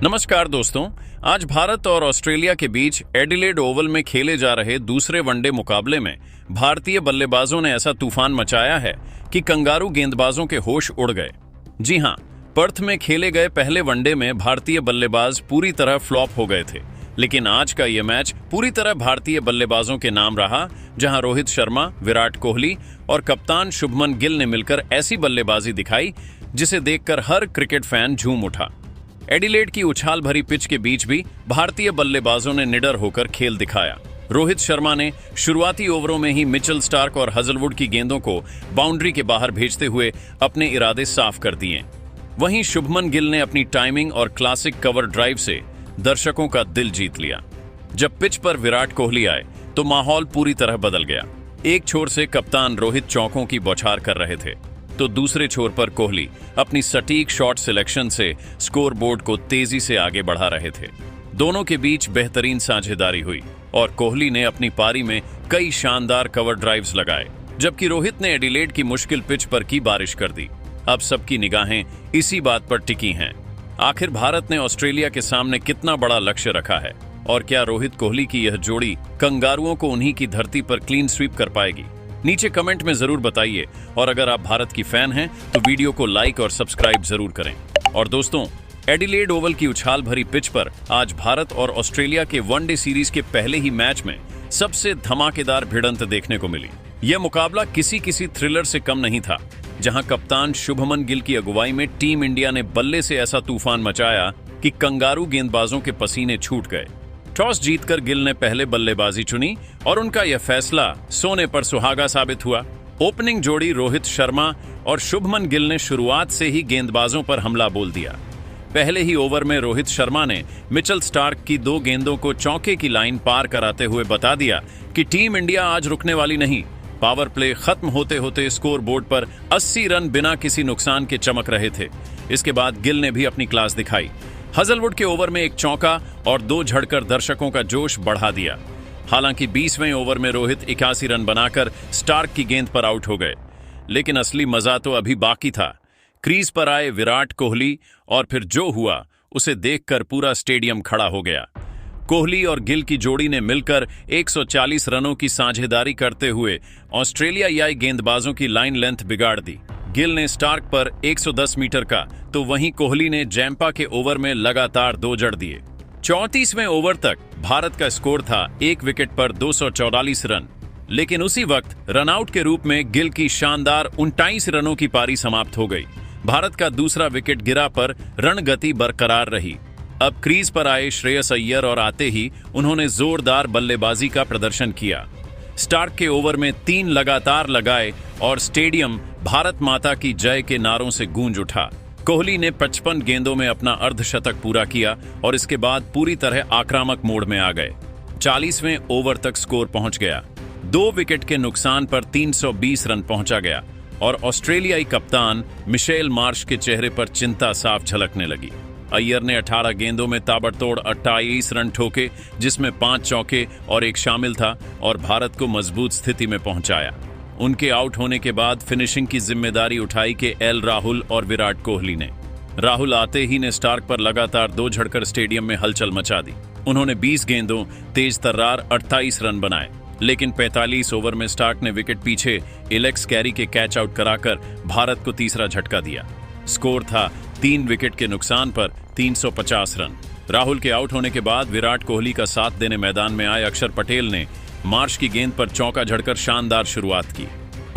नमस्कार दोस्तों। आज भारत और ऑस्ट्रेलिया के बीच एडिलेड ओवल में खेले जा रहे दूसरे वनडे मुकाबले में भारतीय बल्लेबाजों ने ऐसा तूफान मचाया है कि कंगारू गेंदबाजों के होश उड़ गए। जी हां, पर्थ में खेले गए पहले वनडे में भारतीय बल्लेबाज पूरी तरह फ्लॉप हो गए थे, लेकिन आज का यह मैच पूरी तरह भारतीय बल्लेबाजों के नाम रहा, जहां रोहित शर्मा, विराट कोहली और कप्तान शुभमन गिल ने मिलकर ऐसी बल्लेबाजी दिखाई जिसे देखकर हर क्रिकेट फैन झूम उठा। एडिलेड की उछाल भरी पिच के बीच भी भारतीय बल्लेबाजों ने निडर होकर खेल दिखाया। रोहित शर्मा ने शुरुआती ओवरों में ही मिचेल स्टार्क और हजलवुड की गेंदों को बाउंड्री के बाहर भेजते हुए अपने इरादे साफ कर दिए। वहीं शुभमन गिल ने अपनी टाइमिंग और क्लासिक कवर ड्राइव से दर्शकों का दिल जीत लिया। जब पिच पर विराट कोहली आए तो माहौल पूरी तरह बदल गया। एक छोर से कप्तान रोहित चौकों की बौछार कर रहे थे तो दूसरे छोर पर कोहली अपनी सटीक शॉट सिलेक्शन से स्कोरबोर्ड को तेजी से आगे बढ़ा रहे थे। दोनों के बीच बेहतरीन साझेदारी हुई और कोहली ने अपनी पारी में कई शानदार कवर ड्राइव्स लगाए, जबकि रोहित ने एडिलेड की मुश्किल पिच पर की बारिश कर दी। अब सबकी निगाहें इसी बात पर टिकी हैं। आखिर भारत ने ऑस्ट्रेलिया के सामने कितना बड़ा लक्ष्य रखा है और क्या रोहित कोहली की यह जोड़ी कंगारुओं को उन्हीं की धरती पर क्लीन स्वीप कर पाएगी? नीचे कमेंट में जरूर बताइए और अगर आप भारत की फैन हैं तो वीडियो को लाइक और सब्सक्राइब जरूर करें। और दोस्तों, एडिलेड ओवल की उछाल भरी पिच पर आज भारत और ऑस्ट्रेलिया के वनडे सीरीज के पहले ही मैच में सबसे धमाकेदार भिड़ंत देखने को मिली। यह मुकाबला किसी थ्रिलर से कम नहीं था, जहां कप्तान शुभमन गिल की अगुवाई में टीम इंडिया ने बल्ले से ऐसा तूफान मचाया कि कंगारू गेंदबाजों के पसीने छूट गए। टॉस जीतकर गिल ने पहले बल्लेबाजी चुनी और उनका यह फैसला सोने पर सुहागा साबित हुआ। ओपनिंग जोड़ी रोहित शर्मा और शुभमन गिल ने शुरुआत से ही गेंदबाजों पर हमला बोल दिया। पहले ही ओवर में रोहित शर्मा ने मिचेल स्टार्क की 2 गेंदों को चौके की लाइन पार कराते हुए बता दिया कि टीम इंडिया आज रुकने वाली नहीं। पावर प्ले खत्म होते होते स्कोर बोर्ड पर 80 रन बिना किसी नुकसान के चमक रहे थे। इसके बाद गिल ने भी अपनी क्लास दिखाई। हजलवुड के ओवर में एक चौका और 2 झड़कर दर्शकों का जोश बढ़ा दिया। हालांकि 20वें ओवर में रोहित 81 रन बनाकर स्टार्क की गेंद पर आउट हो गए, लेकिन असली मजा तो अभी बाकी था। क्रीज पर आए विराट कोहली और फिर जो हुआ उसे देखकर पूरा स्टेडियम खड़ा हो गया। कोहली और गिल की जोड़ी ने मिलकर 140 रनों की साझेदारी करते हुए ऑस्ट्रेलियाई गेंदबाजों की लाइन लेंथ बिगाड़ दी। गिल ने स्टार्क पर 110 मीटर का तो वहीं कोहली ने जैम्पा के ओवर में लगातार 2 जड़ दिए। 34वें ओवर तक भारत का स्कोर था 1 विकेट पर 244 रन, लेकिन उसी वक्त रनआउट के रूप में गिल की शानदार 29 रनों की पारी समाप्त हो गई। भारत का दूसरा विकेट गिरा पर रणगति बरकरार रही। अब क्रीज पर आए श्रेयस अय्यर और आते ही उन्होंने जोरदार बल्लेबाजी का प्रदर्शन किया। स्टार्क के ओवर में 3 लगातार लगाए और स्टेडियम भारत माता की जय के नारों से गूंज उठा। कोहली ने 55 गेंदों में अपना अर्धशतक पूरा किया और इसके बाद पूरी तरह आक्रामक मोड में आ गए। 40वें ओवर तक स्कोर पहुंच गया। 2 विकेट के नुकसान पर 320 रन पहुंचा गया और ऑस्ट्रेलियाई कप्तान मिशेल मार्श के चेहरे पर चिंता साफ झलकने लगी। अय्यर ने 18 गेंदों में ताबड़तोड़ 28 रन ठोके, जिसमें 5 चौके और 1 शामिल था और भारत को मजबूत स्थिति में पहुंचाया। उनके आउट होने के बाद फिनिशिंग की जिम्मेदारी उठाई के एल राहुल और विराट कोहली ने। राहुल आते ही ने स्टार्क पर लगातार 2 झड़कर स्टेडियम में हलचल मचा दी। उन्होंने 20 गेंदों तेज तर्रार 28 रन बनाए, लेकिन 45 ओवर में स्टार्क ने विकेट पीछे एलेक्स कैरी के कैच आउट कराकर भारत को तीसरा झटका दिया। स्कोर था 3 विकेट के नुकसान पर 350 रन। राहुल के आउट होने के बाद विराट कोहली का साथ देने मैदान में आए अक्षर पटेल ने मार्श की गेंद पर चौका झड़कर शानदार शुरुआत की।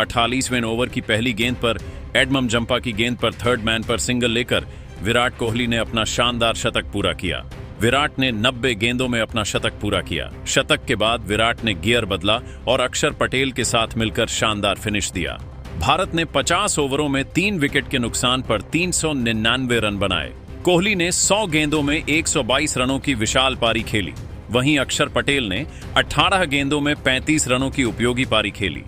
48वें ओवर की पहली गेंद पर एडमम जंपा की गेंद पर थर्ड मैन पर सिंगल लेकर विराट कोहली ने अपना शानदार शतक पूरा किया। विराट ने 90 गेंदों में अपना शतक पूरा किया। शतक के बाद विराट ने गियर बदला और अक्षर पटेल के साथ मिलकर शानदार फिनिश दिया। भारत ने 50 ओवरों में 3 विकेट के नुकसान पर 399 रन बनाए। कोहली ने 100 गेंदों में 122 रनों की विशाल पारी खेली। वहीं अक्षर पटेल ने 18 गेंदों में 35 रनों की उपयोगी पारी खेली।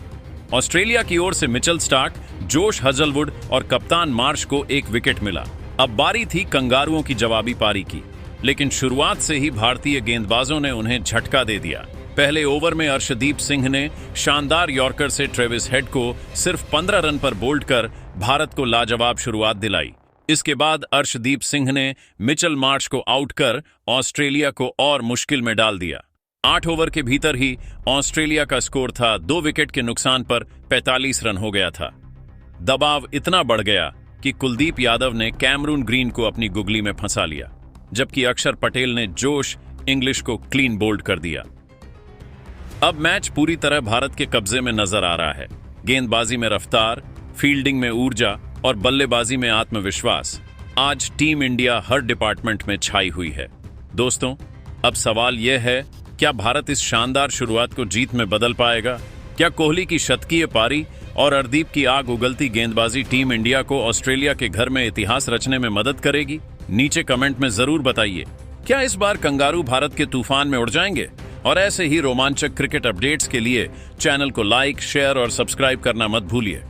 ऑस्ट्रेलिया की ओर से मिचेल स्टार्क, जोश हजलवुड और कप्तान मार्श को 1 विकेट मिला। अब बारी थी कंगारुओं की जवाबी पारी की, लेकिन शुरुआत से ही भारतीय गेंदबाजों ने उन्हें झटका दे दिया। पहले ओवर में अर्शदीप सिंह ने शानदार यॉर्कर से ट्रेविस हेड को सिर्फ 15 रन पर बोल्ड कर भारत को लाजवाब शुरुआत दिलाई। इसके बाद अर्शदीप सिंह ने मिचेल मार्श को आउट कर ऑस्ट्रेलिया को और मुश्किल में डाल दिया। 8 ओवर के भीतर ही ऑस्ट्रेलिया का स्कोर था 2 विकेट के नुकसान पर 45 रन हो गया था। दबाव इतना बढ़ गया कि कुलदीप यादव ने कैमरून ग्रीन को अपनी गुगली में फंसा लिया, जबकि अक्षर पटेल ने जोश इंग्लिश को क्लीन बोल्ड कर दिया। अब मैच पूरी तरह भारत के कब्जे में नजर आ रहा है। गेंदबाजी में रफ्तार, फील्डिंग में ऊर्जा और बल्लेबाजी में आत्मविश्वास, आज टीम इंडिया हर डिपार्टमेंट में छाई हुई है। दोस्तों, अब सवाल यह है, क्या भारत इस शानदार शुरुआत को जीत में बदल पाएगा? क्या कोहली की शतकीय पारी और अर्शदीप की आग उगलती गेंदबाजी टीम इंडिया को ऑस्ट्रेलिया के घर में इतिहास रचने में मदद करेगी? नीचे कमेंट में जरूर बताइए। क्या इस बार कंगारू भारत के तूफान में उड़ जाएंगे? और ऐसे ही रोमांचक क्रिकेट अपडेट्स के लिए चैनल को लाइक, शेयर और सब्सक्राइब करना मत भूलिए।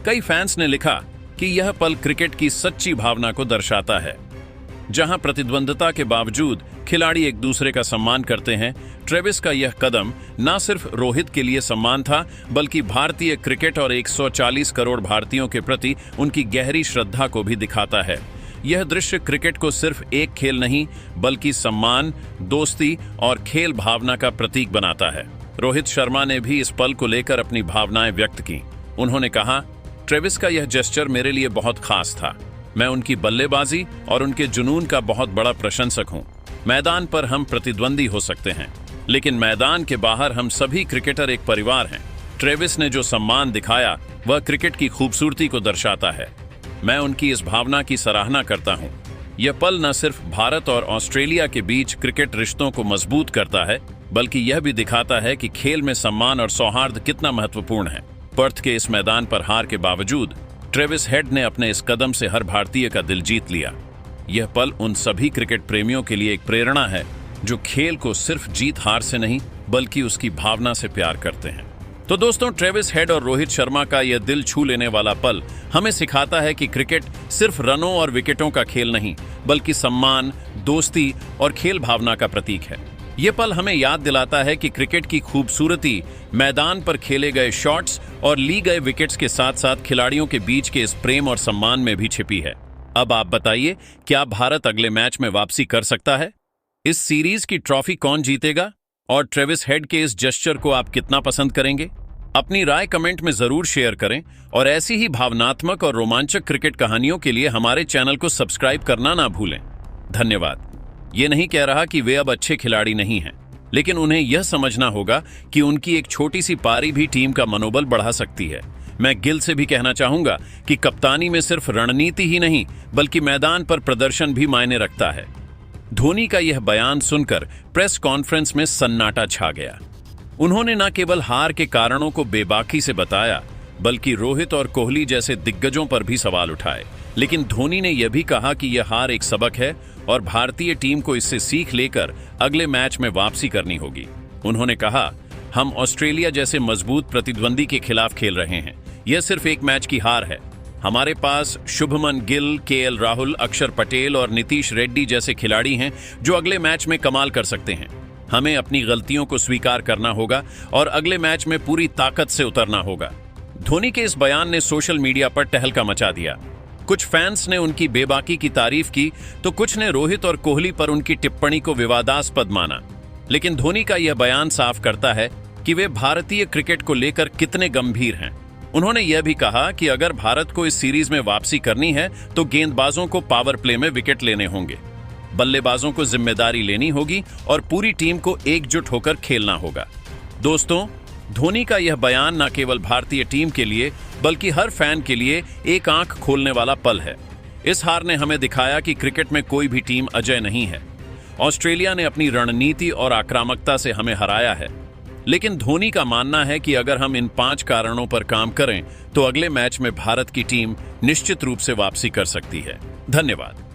कई फैंस ने लिखा कि यह पल क्रिकेट की सच्ची भावना को दर्शाता है, जहां प्रतिद्वंदता के बावजूद खिलाड़ी एक दूसरे का सम्मान करते हैं। ट्रेविस का यह कदम न सिर्फ रोहित के लिए सम्मान था, बल्कि भारतीय क्रिकेट और 140 करोड़ भारतीयों के प्रति उनकी गहरी श्रद्धा को भी दिखाता है। यह दृश्य क्रिकेट को सिर्फ एक खेल नहीं, बल्कि सम्मान, दोस्ती और खेल भावना का प्रतीक बनाता है। रोहित शर्मा ने भी इस पल को लेकर अपनी भावनाएं व्यक्त की। उन्होंने कहा, ट्रेविस का यह जेस्चर मेरे लिए बहुत खास था। मैं उनकी बल्लेबाजी और उनके जुनून का बहुत बड़ा प्रशंसक हूं। मैदान पर हम प्रतिद्वंदी हो सकते हैं, लेकिन मैदान के बाहर हम सभी क्रिकेटर एक परिवार हैं। ट्रेविस ने जो सम्मान दिखाया वह क्रिकेट की खूबसूरती को दर्शाता है। मैं उनकी इस भावना की सराहना करता हूं। यह पल न सिर्फ भारत और ऑस्ट्रेलिया के बीच क्रिकेट रिश्तों को मजबूत करता है, बल्कि यह भी दिखाता है कि खेल में सम्मान और सौहार्द कितना महत्वपूर्ण है। पर्थ के इस मैदान पर हार के बावजूद ट्रेविस हेड ने अपने इस कदम से हर भारतीय का दिल जीत लिया। यह पल उन सभी क्रिकेट प्रेमियों के लिए एक प्रेरणा है जो खेल को सिर्फ जीत हार से नहीं, बल्कि उसकी भावना से प्यार करते हैं। तो दोस्तों, ट्रेविस हेड और रोहित शर्मा का यह दिल छू लेने वाला पल हमें सिखाता है कि क्रिकेट सिर्फ रनों और विकेटों का खेल नहीं, बल्कि सम्मान, दोस्ती और खेल भावना का प्रतीक है। यह पल हमें याद दिलाता है कि क्रिकेट की खूबसूरती मैदान पर खेले गए शॉट्स और ली गए विकेट्स के साथ साथ खिलाड़ियों के बीच के इस प्रेम और सम्मान में भी छिपी है। अब आप बताइए, क्या भारत अगले मैच में वापसी कर सकता है? इस सीरीज की ट्रॉफी कौन जीतेगा? और ट्रेविस हेड के इस जेस्चर को आप कितना पसंद करेंगे? अपनी राय कमेंट में जरूर शेयर करें और ऐसी ही भावनात्मक और रोमांचक क्रिकेट कहानियों के लिए हमारे चैनल को सब्सक्राइब करना ना भूलें। धन्यवाद। ये नहीं कह रहा कि वे अब अच्छे खिलाड़ी नहीं हैं, लेकिन उन्हें यह समझना होगा कि उनकी एक छोटी सी पारी भी टीम का मनोबल बढ़ा सकती है। मैं गिल से भी कहना चाहूंगा कि कप्तानी में सिर्फ रणनीति ही नहीं, बल्कि मैदान पर प्रदर्शन भी मायने रखता है। धोनी का यह बयान सुनकर प्रेस कॉन्फ्रेंस में सन्नाटा छा गया। उन्होंने न केवल हार के कारणों को बेबाकी से बताया, बल्कि रोहित और कोहली जैसे दिग्गजों पर भी सवाल उठाए। लेकिन धोनी ने यह भी कहा कि यह हार एक सबक है और भारतीय टीम को इससे सीख लेकर अगले मैच में वापसी करनी होगी। उन्होंने कहा, हम ऑस्ट्रेलिया जैसे मजबूत प्रतिद्वंदी के खिलाफ खेल रहे हैं। यह सिर्फ एक मैच की हार है। हमारे पास शुभमन गिल, केएल राहुल, अक्षर पटेल और नीतीश रेड्डी जैसे खिलाड़ी हैं जो अगले मैच में कमाल कर सकते हैं। हमें अपनी गलतियों को स्वीकार करना होगा और अगले मैच में पूरी ताकत से उतरना होगा। धोनी के इस बयान ने सोशल मीडिया पर तहलका मचा दिया। कुछ फैंस ने उनकी बेबाकी की तारीफ की, तो कुछ ने रोहित और कोहली पर उनकी टिप्पणी को विवादास्पद माना। लेकिन धोनी का यह बयान साफ करता है कि वे भारतीय क्रिकेट को लेकर कितने गंभीर हैं। उन्होंने यह भी कहा कि अगर भारत को इस सीरीज में वापसी करनी है तो गेंदबाजों को पावर प्ले में विकेट लेने होंगे, बल्लेबाजों को जिम्मेदारी लेनी होगी और पूरी टीम को एकजुट होकर खेलना होगा। दोस्तों, धोनी का यह बयान न केवल भारतीय टीम के लिए बल्कि हर फैन के लिए एक आंख खोलने वाला पल है। इस हार ने हमें दिखाया कि क्रिकेट में कोई भी टीम अजय नहीं है। ऑस्ट्रेलिया ने अपनी रणनीति और आक्रामकता से हमें हराया है, लेकिन धोनी का मानना है कि अगर हम इन 5 कारणों पर काम करें तो अगले मैच में भारत की टीम निश्चित रूप से वापसी कर सकती है। धन्यवाद।